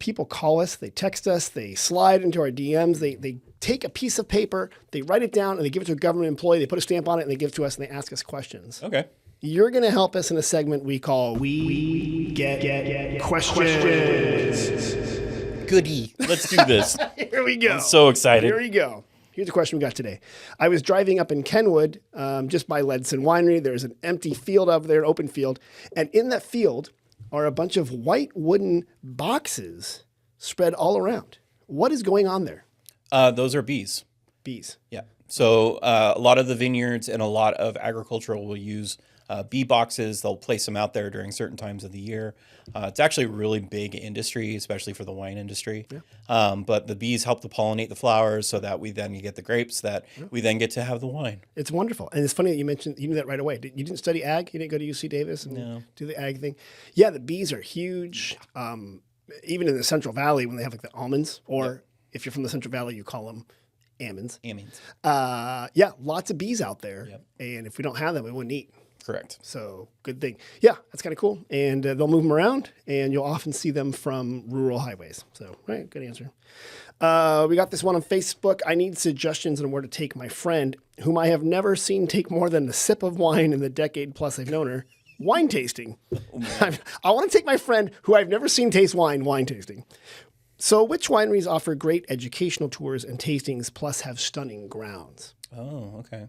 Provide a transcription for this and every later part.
people call us, they text us, they slide into our DMs, they take a piece of paper, they write it down, and they give it to a government employee. They put a stamp on it, and they give it to us, and they ask us questions. Okay. You're going to help us in a segment we call We Get Questions. Goody. Let's do this. Here we go. I'm so excited. Here we go. Here's a question we got today. I was driving up in Kenwood, just by Ledson Winery. There's an empty field up there, an open field. And in that field are a bunch of white wooden boxes spread all around. What is going on there? Those are bees. Bees. Yeah. So a lot of the vineyards and a lot of agricultural will use bee boxes. They'll place them out there during certain times of the year. It's actually a really big industry, especially for the wine industry. Yeah. But the bees help to pollinate the flowers so that we then get the grapes that we then get to have the wine. It's wonderful. And it's funny that you mentioned, you knew that right away. You didn't study ag? You didn't go to UC Davis and do the ag thing? Yeah, the bees are huge. Even in the Central Valley when they have like the almonds, or if you're from the Central Valley, you call them almonds. Yeah, lots of bees out there. Yep. And if we don't have them, we wouldn't eat. Correct. So good thing. Yeah, that's kind of cool. And they'll move them around, and you'll often see them from rural highways. So, right, good answer. We got this one on Facebook. I need suggestions on where to take my friend, whom I have never seen take more than a sip of wine in the decade plus I've known her, wine tasting. I want to take my friend, who I've never seen taste wine tasting. So which wineries offer great educational tours and tastings plus have stunning grounds? Oh, okay.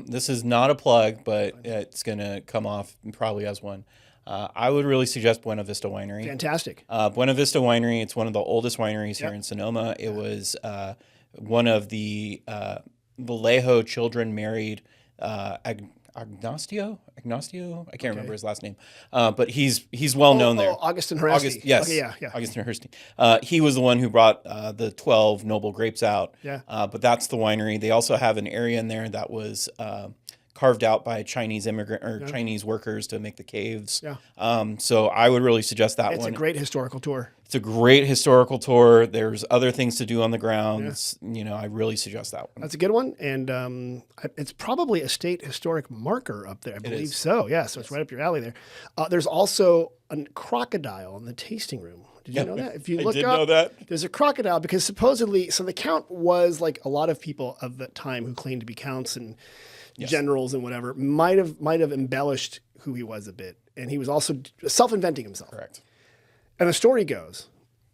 This is not a plug, but it's going to come off probably as one. I would really suggest Buena Vista Winery. Fantastic. Buena Vista Winery, it's one of the oldest wineries here in Sonoma. It was one of the Vallejo children married Agnostio? I can't remember his last name. But he's well known there. Augustin Hursti. Yes. Okay, yeah. Augustin Hursti. He was the one who brought the 12 noble grapes out. Yeah. But that's the winery. They also have an area in there that was carved out by Chinese immigrant or Chinese workers to make the caves. Yeah. So I would really suggest that one. It's a great historical tour. It's a great historical tour. There's other things to do on the grounds. Yeah. You know, I really suggest that one. That's a good one. And it's probably a state historic marker up there. I believe so. Yeah. So it's right up your alley there. There's also a crocodile in the tasting room. Did you know that? If you look up, know that. There's a crocodile because supposedly, so the count was like a lot of people of that time who claimed to be counts and generals and whatever might have embellished who he was a bit. And he was also self-inventing himself. Correct. And the story goes,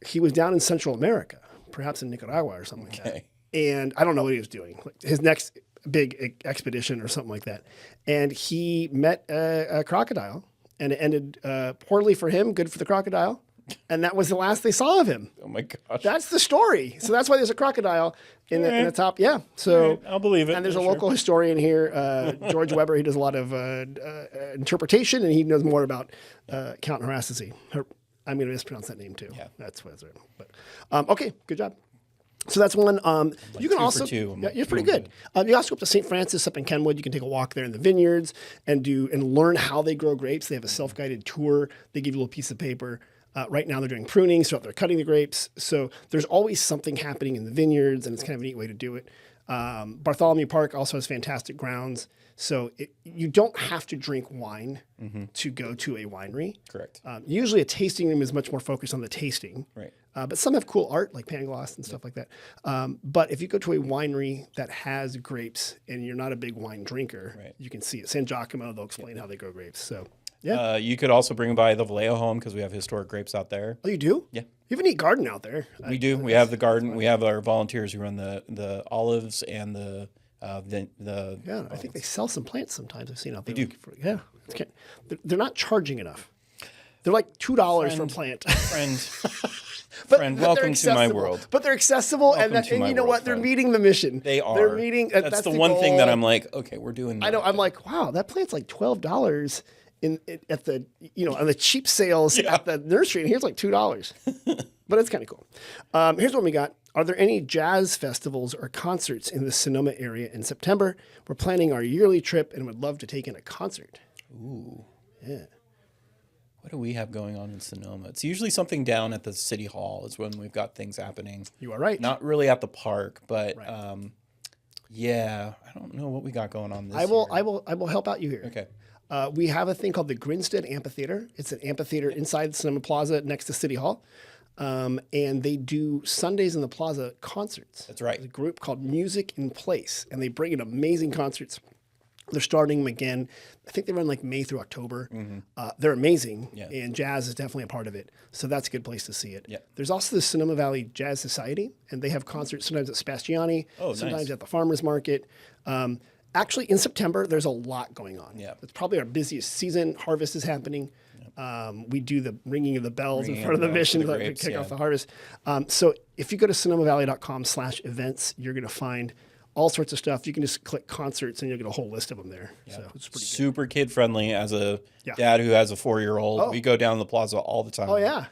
he was down in Central America, perhaps in Nicaragua or something like that. And I don't know what he was doing. Like his next big expedition or something like that. And he met a crocodile, and it ended poorly for him, good for the crocodile. And that was the last they saw of him. Oh my gosh. That's the story. So that's why there's a crocodile in the top. Yeah. So I'll believe it. And there's a local historian here, George Weber. He does a lot of interpretation, and he knows more about Count Hurasti. I'm going to mispronounce that name too. Yeah. That's what it's written. But okay, good job. So that's one. You can also, you're pretty good. You also go up to St. Francis up in Kenwood. You can take a walk there in the vineyards and learn how they grow grapes. They have a self-guided tour. They give you a little piece of paper. Right now they're doing pruning, so they're cutting the grapes. So there's always something happening in the vineyards, and it's kind of a neat way to do it. Bartholomew Park also has fantastic grounds. So you don't have to drink wine to go to a winery. Correct. Usually a tasting room is much more focused on the tasting. Right. But some have cool art like Pangloss and stuff like that. But if you go to a winery that has grapes and you're not a big wine drinker, you can see it. San Giacomo, they'll explain how they grow grapes. So. Yeah. You could also bring by the Vallejo home because we have historic grapes out there. Oh, you do? Yeah. You have a neat garden out there. We do. We have the garden. We have our volunteers who run the olives and the yeah, I think they sell some plants sometimes. I've seen out there. They do. Yeah. They're not charging enough. They're like $2 for a plant. Friend, welcome to my world. But they're accessible, and you know what? They're meeting the mission. They are. They're meeting. That's the one thing that I'm like, okay, we're doing that. I know. I'm like, wow, that plant's like $12 at the on the cheap sales at the nursery, and here's like $2. But it's kind of cool. Here's what we got. Are there any jazz festivals or concerts in the Sonoma area in September? We're planning our yearly trip and would love to take in a concert. Ooh. Yeah. What do we have going on in Sonoma? It's usually something down at the city hall is when we've got things happening. You are right. Not really at the park, but yeah, I don't know what we got going on this year. I will help out you here. Okay. We have a thing called the Grinstead Amphitheater. It's an amphitheater inside Sonoma Plaza next to City Hall. And they do Sundays in the Plaza concerts. That's right. There's a group called Music in Place, and they bring in amazing concerts. They're starting them again. I think they run like May through October. They're amazing, and jazz is definitely a part of it. So that's a good place to see it. Yeah. There's also the Sonoma Valley Jazz Society, and they have concerts sometimes at Sebastiani, sometimes nice. at the Farmers Market. Actually, in September, there's a lot going on. Yeah. It's probably our busiest season. Harvest is happening. We do the ringing of the bells Ringing in front of the of the bells for mission the to grapes, kick off the harvest. So if you go to sonomavalley.com/events, you're going to find all sorts of stuff. You can just click concerts and you'll get a whole list of them there. So it's pretty good. Super kid friendly. As a dad who has a 4-year-old, we go down the plaza all the time. Oh, yeah.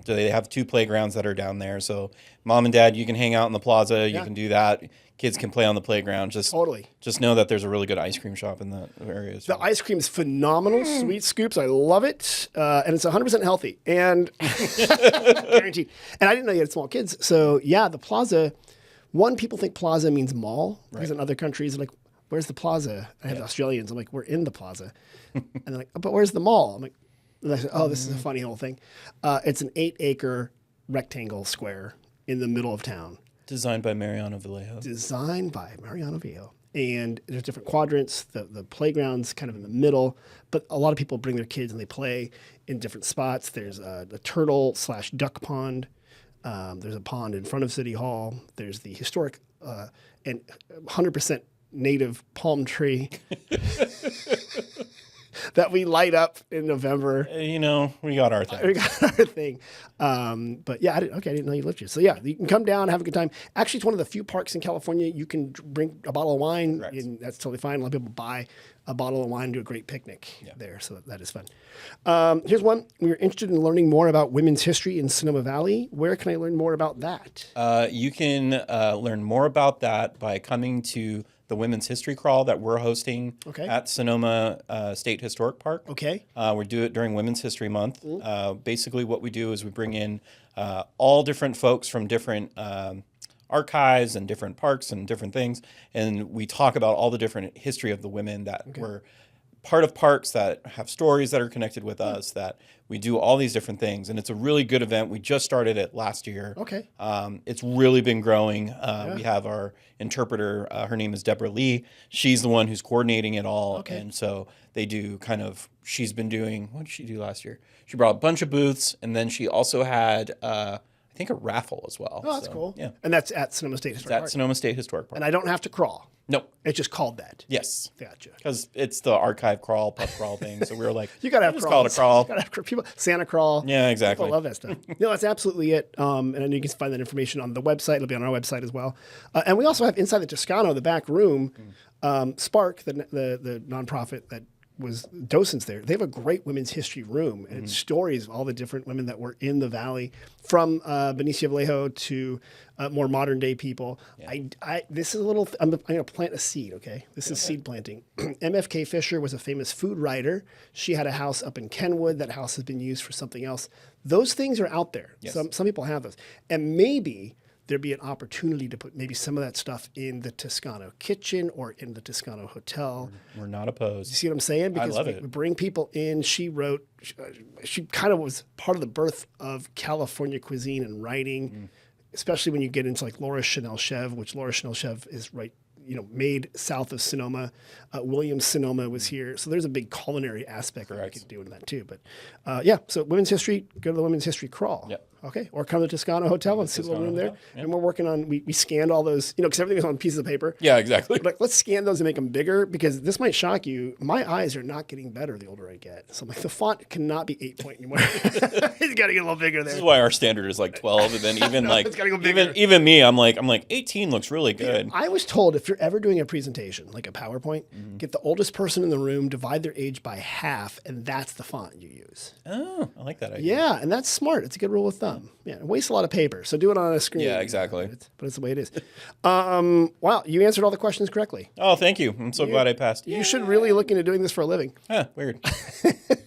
They have 2 playgrounds that are down there. So mom and dad, you can hang out in the plaza. You can do that. Kids can play on the playground. Just know that there's a really good ice cream shop in that area. As well. The ice cream is phenomenal. Sweet Scoops. I love it. And it's 100% healthy and guaranteed. And I didn't know you had small kids. So yeah, the plaza, people think plaza means mall because in other countries, they're like, where's the plaza? I have Australians. I'm like, we're in the plaza. And they're like, but where's the mall? I'm like, and I said, oh, this is a funny little thing. It's an 8-acre rectangle square in the middle of town. Designed by Mariano Vallejo. And there's different quadrants. The playground's kind of in the middle, but a lot of people bring their kids and they play in different spots. There's the turtle/duck pond. There's a pond in front of City Hall. There's the historic and 100% native palm tree that we light up in November. We got our thing. But yeah, I didn't know you lived here. So yeah, you can come down, have a good time. Actually, it's one of the few parks in California you can bring a bottle of wine, and that's totally fine. A lot of people buy a bottle of wine and do a great picnic there, so that is fun. Here's one. We are interested in learning more about women's history in Sonoma Valley. Where can I learn more about that? You can learn more about that by coming to the Women's History Crawl that we're hosting at Sonoma State Historic Park. Okay. We do it during Women's History Month. Basically, what we do is we bring in all different folks from different archives and different parks and different things, and we talk about all the different history of the women that were part of parks, that have stories that are connected with us, that we do all these different things. And it's a really good event. We just started it last year. Okay. It's really been growing. We have our interpreter. Her name is Deborah Lee. She's the one who's coordinating it all. Okay. And so they do she's been doing, what did she do last year? She brought a bunch of booths, and then she also had, I think, a raffle as well. Oh, that's cool. Yeah. And that's at Sonoma State Historic Park. At Sonoma State Historic Park. And I don't have to crawl. Nope. It's just called that. Yes. Gotcha. Because it's the archive crawl, pub crawl thing. So we were like, you got to have call it a crawl. You got to have people. Santa crawl. Yeah, exactly. People love that stuff. No, that's absolutely it. And I know you can find that information on the website. It'll be on our website as well. And we also have inside the Toscano, the back room, Spark, the nonprofit that was docents there. They have a great women's history room, and it's stories of all the different women that were in the valley, from Benicio Vallejo to more modern day people. Yeah. This is a little. I'm going to plant a seed. Okay, this is seed planting. MFK Fisher was a famous food writer. She had a house up in Kenwood. That house has been used for something else. Those things are out there. Yes. Some people have those, and maybe there'd be an opportunity to put maybe some of that stuff in the Toscano kitchen or in the Toscano hotel. We're not opposed. You see what I'm saying? Because I love it. We bring people in. She kind of was part of the birth of California cuisine and writing, especially when you get into like Laura Chanel Chev, which Laura Chanel Chev is made south of Sonoma. William Sonoma was here. So there's a big culinary aspect that we can do in that too. But so women's history, go to the Women's History Crawl. Yep. Okay. Or come to the Toscano Hotel and sit in the room there. Yep. And we're working on, we scanned all those, because everything was on pieces of paper. Yeah, exactly. Like, let's scan those and make them bigger, because this might shock you. My eyes are not getting better the older I get. So I'm like, the font cannot be 8-point anymore. It's got to get a little bigger there. This is why our standard is like 12. And then even it's gotta go bigger. even me, I'm like 18 looks really good. I was told if you're ever doing a presentation, like a PowerPoint, get the oldest person in the room, divide their age by half, and that's the font you use. Oh, I like that idea. Yeah, and that's smart. It's a good rule of thumb. Yeah, it wastes a lot of paper, so do it on a screen. Yeah, exactly. But it's the way it is. Wow, you answered all the questions correctly. Oh, thank you. I'm so glad I passed. You should really look into doing this for a living. Huh, weird.